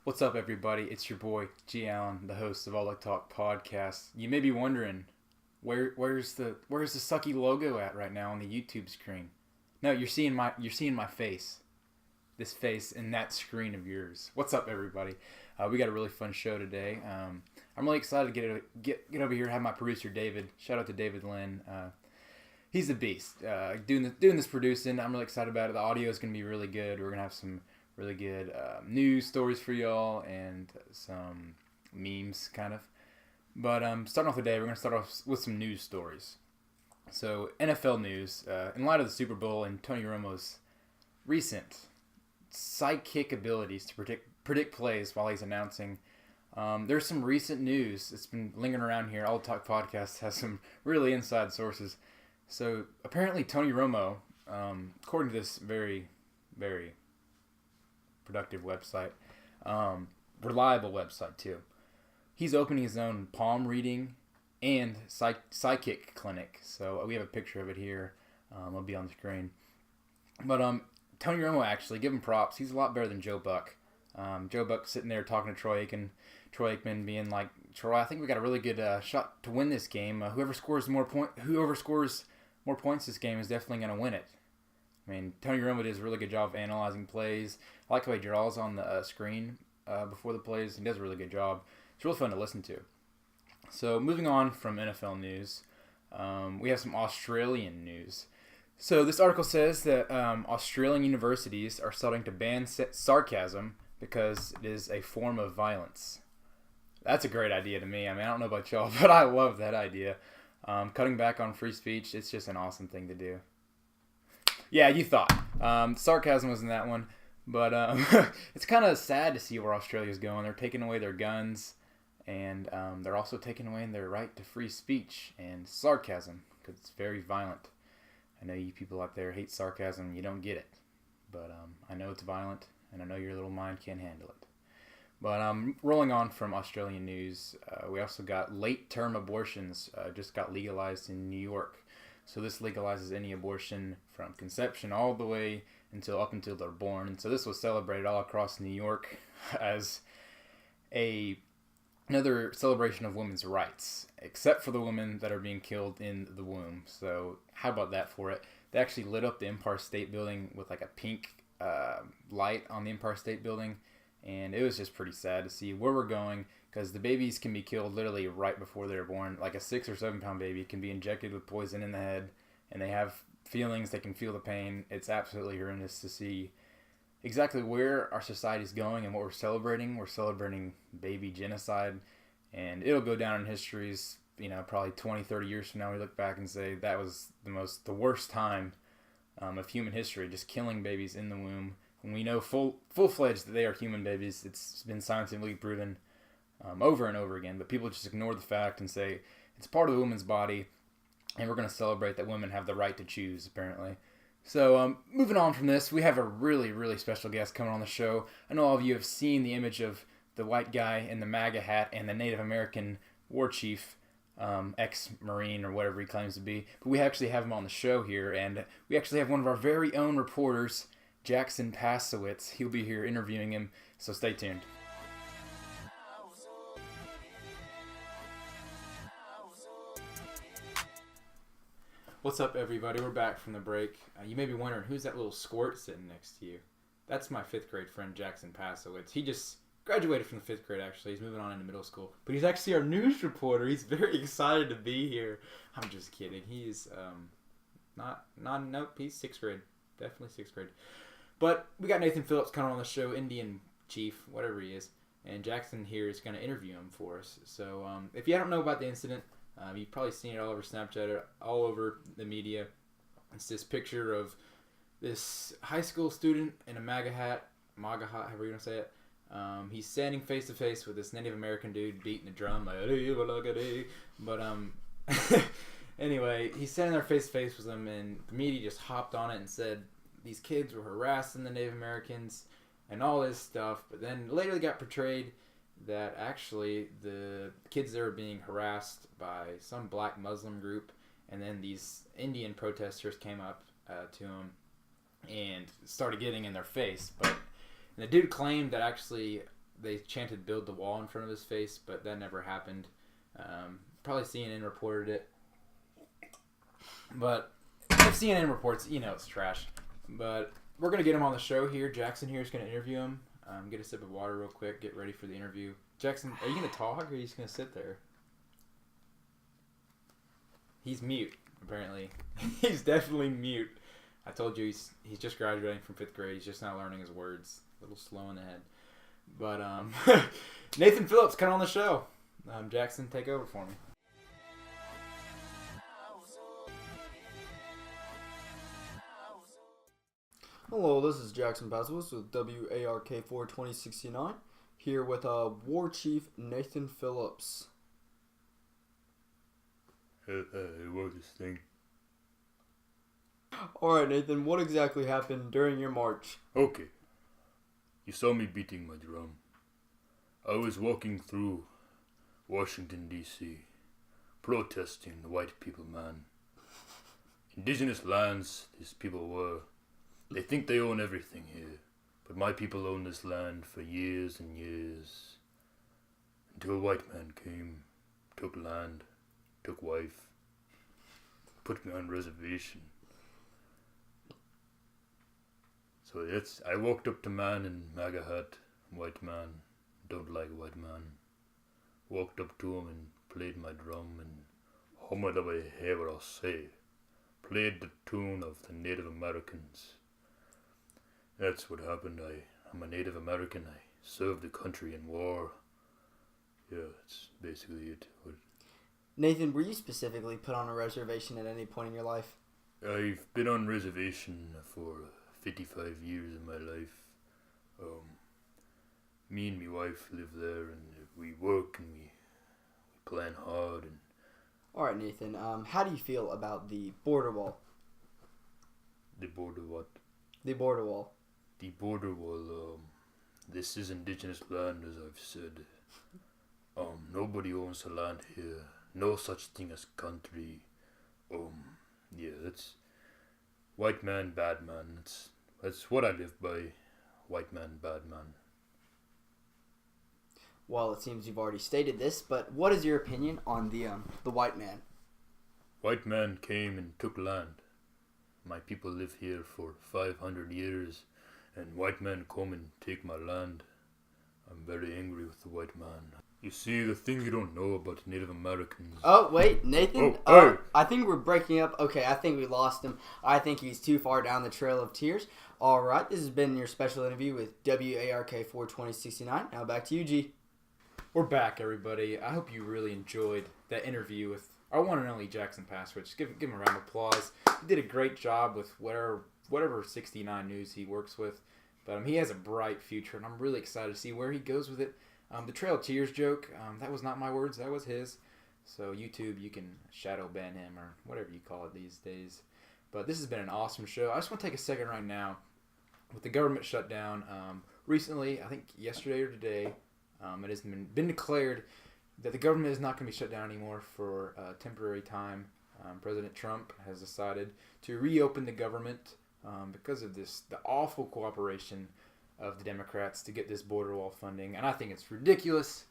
What's up, everybody? It's your boy G Allen, the host of All That Talk podcast. You may be wondering, where's the sucky logo at right now on the YouTube screen? No, you're seeing my face, this face in that screen of yours. What's up, everybody? We got a really fun show today. I'm really excited to get over here and have my producer David. Shout out to David Linn. He's a beast. Doing this producing, I'm really excited about it. The audio is gonna be really good. We're gonna have some really good news stories for y'all and some memes, kind of. But starting off the day, we're going to start off with some news stories. So, NFL news. In light of the Super Bowl and Tony Romo's recent psychic abilities to predict plays while he's announcing, there's some recent news. It's been lingering around here. All Talk Podcast has some really inside sources. So, apparently Tony Romo, according to this very, very productive website, reliable website too, he's opening his own palm reading and psychic clinic. So we have a picture of it here. It'll be on the screen. But Tony Romo, actually, give him props. He's a lot better than Joe Buck. Joe Buck sitting there talking to Troy Aikman being like, Troy, I think we got a really good shot to win this game. Whoever scores more points this game is definitely going to win it. I mean, Tony Romo does a really good job of analyzing plays. I like how he draws on the screen before the plays. He does a really good job. It's really fun to listen to. So, moving on from NFL news, we have some Australian news. So, this article says that Australian universities are starting to ban sarcasm because it is a form of violence. That's a great idea to me. I mean, I don't know about y'all, but I love that idea. Cutting back on free speech, it's just an awesome thing to do. Yeah, you thought. Sarcasm was in that one. But it's kind of sad to see where Australia's going. They're taking away their guns, and they're also taking away their right to free speech and sarcasm, because it's very violent. I know you people out there hate sarcasm. You don't get it. But I know it's violent, and I know your little mind can't handle it. But rolling on from Australian news, we also got late-term abortions just got legalized in New York. So this legalizes any abortion from conception all the way up until they're born. And so this was celebrated all across New York as another celebration of women's rights, except for the women that are being killed in the womb. So how about that for it? They actually lit up the Empire State Building with like a pink light on the Empire State Building. And it was just pretty sad to see where we're going, because the babies can be killed literally right before they're born. Like a 6 or 7 pound baby can be injected with poison in the head, and they have feelings, they can feel the pain. It's absolutely horrendous to see exactly where our society is going and what we're celebrating. We're celebrating baby genocide, and it'll go down in history's, probably 20, 30 years from now, we look back and say that was the worst time of human history, just killing babies in the womb. When we know full-fledged that they are human babies, it's been scientifically proven over and over again. But people just ignore the fact and say it's part of the woman's body, and we're going to celebrate that women have the right to choose, apparently. So moving on from this, we have a really, really special guest coming on the show. I know all of you have seen the image of the white guy in the MAGA hat and the Native American war chief, ex-Marine or whatever he claims to be. But we actually have him on the show here, and we actually have one of our very own reporters, Jackson Paczewitz. He'll be here interviewing him, so stay tuned. What's up, everybody? We're back from the break. You may be wondering, who's that little squirt sitting next to you? That's my 5th grade friend, Jackson Paczewitz. He just graduated from the 5th grade, actually. He's moving on into middle school. But he's actually our news reporter. He's very excited to be here. I'm just kidding. He's he's 6th grade. Definitely 6th grade. But we got Nathan Phillips coming on the show, Indian chief, whatever he is. And Jackson here is going to interview him for us. So if you don't know about the incident, you've probably seen it all over Snapchat, or all over the media. It's this picture of this high school student in a MAGA hat, however you're going to say it. He's standing face to face with this Native American dude beating a drum. But anyway, he's standing there face to face with him, and the media just hopped on it and said these kids were harassing the Native Americans and all this stuff. But then later it got portrayed that actually the kids there were being harassed by some black Muslim group, and then these Indian protesters came up to him and started getting in their face. But the dude claimed that actually they chanted "Build the wall" in front of his face, but that never happened. Probably CNN reported it, but if CNN reports, it's trash. But we're gonna get him on the show here. Jackson here is gonna interview him. Get a sip of water real quick. Get ready for the interview. Jackson, are you gonna talk or are you just gonna sit there? He's mute, apparently. He's definitely mute. I told you he's just graduating from 5th grade. He's just now learning his words. A little slow in the head. But Nathan Phillips, come on the show. Jackson, take over for me. Hello, this is Jackson Paczewitz with WARK4 2069, here with War Chief Nathan Phillips. What this thing? Alright, Nathan, what exactly happened during your march? Okay. You saw me beating my drum. I was walking through Washington, D.C., protesting the white people, man. Indigenous lands, these people were. They think they own everything here, but my people own this land for years and years. Until a white man came, took land, took wife, put me on reservation. So I walked up to man in MAGA hat, white man, don't like white man. Walked up to him and played my drum and hummed away what I'll say. Played the tune of the Native Americans. That's what happened. I'm a Native American. I served the country in war. Yeah, that's basically it. Nathan, were you specifically put on a reservation at any point in your life? I've been on reservation for 55 years of my life. Me and my wife live there, and we work and we plan hard. And Alright, Nathan, how do you feel about the border wall? the border what? The border wall. The border wall. This is indigenous land, as I've said. Nobody owns the land here. No such thing as country. Yeah, that's white man, bad man. That's what I live by. White man, bad man. Well, it seems you've already stated this, but what is your opinion on the white man? White man came and took land. My people live here for 500 years, and white men come and take my land. I'm very angry with the white man. You see, the thing you don't know about Native Americans... Oh, wait, Nathan? Hey. I think we're breaking up. Okay, I think we lost him. I think he's too far down the trail of tears. All right, this has been your special interview with WARK4 2069. Now back to you, G. We're back, everybody. I hope you really enjoyed that interview with our one and only Jackson Paczewitz. Give him a round of applause. He did a great job with whatever 69 News he works with. But he has a bright future, and I'm really excited to see where he goes with it. The Trail of Tears joke, that was not my words, that was his. So YouTube, you can shadow ban him or whatever you call it these days. But this has been an awesome show. I just want to take a second right now. With the government shutdown, recently, I think yesterday or today, it has been declared that the government is not going to be shut down anymore for a temporary time. President Trump has decided to reopen the government because of the awful cooperation of the Democrats to get this border wall funding. And I think it's ridiculous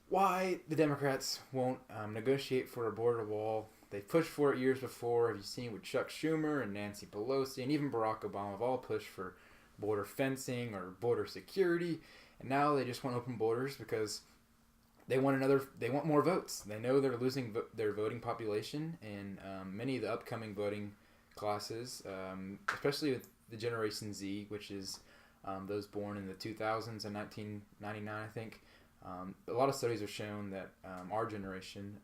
why the Democrats won't negotiate for a border wall. They pushed for it years before. Have you seen with Chuck Schumer and Nancy Pelosi and even Barack Obama have all pushed for border fencing or border security. And now they just want open borders because they want more votes. They know they're losing their voting population in many of the upcoming voting classes, especially with the Generation Z, which is those born in the 2000s and 1999, I think. A lot of studies have shown that our generation,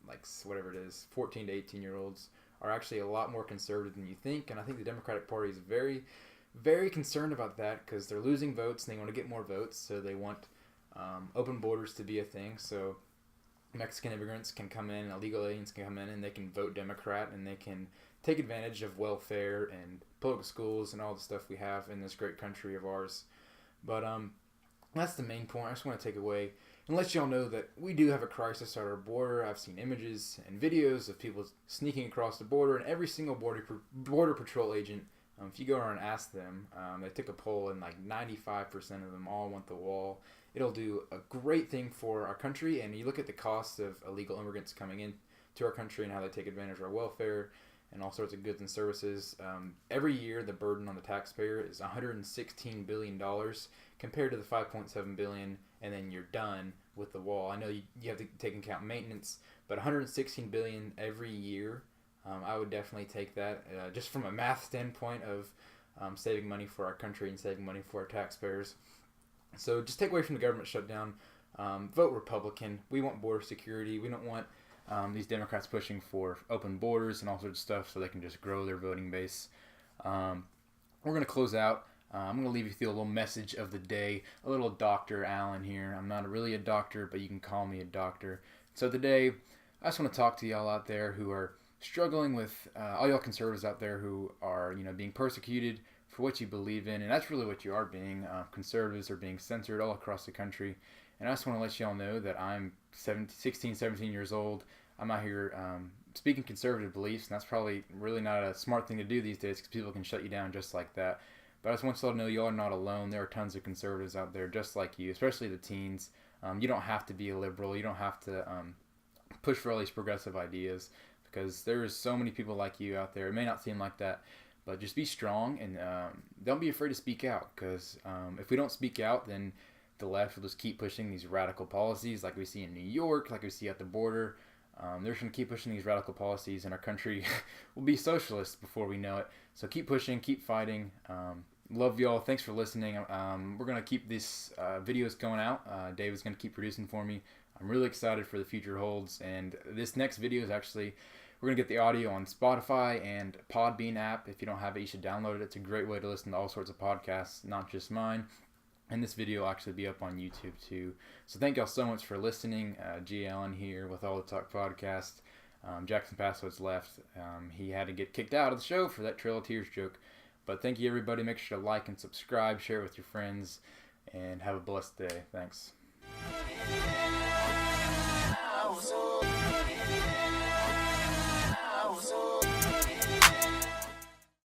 like whatever it is, 14 to 18-year-olds, are actually a lot more conservative than you think. And I think the Democratic Party is very, very concerned about that because they're losing votes and they want to get more votes. So they want open borders to be a thing. So Mexican immigrants can come in, illegal aliens can come in, and they can vote Democrat, and they can take advantage of welfare and public schools and all the stuff we have in this great country of ours. But that's the main point. I just want to take away and let y'all know that we do have a crisis at our border. I've seen images and videos of people sneaking across the border, and every single border patrol agent If you go around and ask them, they took a poll and like 95% of them all want the wall. It'll do a great thing for our country, and you look at the costs of illegal immigrants coming in to our country and how they take advantage of our welfare and all sorts of goods and services. Every year, the burden on the taxpayer is $116 billion compared to the $5.7 billion, and then you're done with the wall. I know you have to take into account maintenance, but $116 billion every year. I would definitely take that just from a math standpoint of saving money for our country and saving money for our taxpayers. So just take away from the government shutdown. Vote Republican. We want border security. We don't want these Democrats pushing for open borders and all sorts of stuff so they can just grow their voting base. We're going to close out. I'm going to leave you with a little message of the day. A little Dr. Allen here. I'm not really a doctor, but you can call me a doctor. So today, I just want to talk to y'all out there who are struggling with all y'all conservatives out there who are being persecuted for what you believe in, and that's really what you are being. Conservatives are being censored all across the country, and I just want to let y'all know that I'm 16, 17 years old. I'm out here speaking conservative beliefs, and that's probably really not a smart thing to do these days because people can shut you down just like that. But I just want y'all to know y'all are not alone. There are tons of conservatives out there just like you, especially the teens. You don't have to be a liberal. You don't have to push for all these progressive ideas, because there's so many people like you out there. It may not seem like that, but just be strong and don't be afraid to speak out, because if we don't speak out, then the left will just keep pushing these radical policies like we see in New York, like we see at the border. They're just going to keep pushing these radical policies, and our country will be socialist before we know it. So keep pushing, keep fighting. Love y'all. Thanks for listening. We're going to keep these videos going out. Dave is going to keep producing for me. I'm really excited for the future holds, and this next video is actually, we're going to get the audio on Spotify and Podbean app. If you don't have it, you should download it. It's a great way to listen to all sorts of podcasts, not just mine. And this video will actually be up on YouTube too. So thank y'all so much for listening. G. Allen here with All the Talk Podcast. Jackson Paczewitz left. He had to get kicked out of the show for that Trail of Tears joke. But thank you, everybody. Make sure to like and subscribe, share it with your friends, and have a blessed day. Thanks.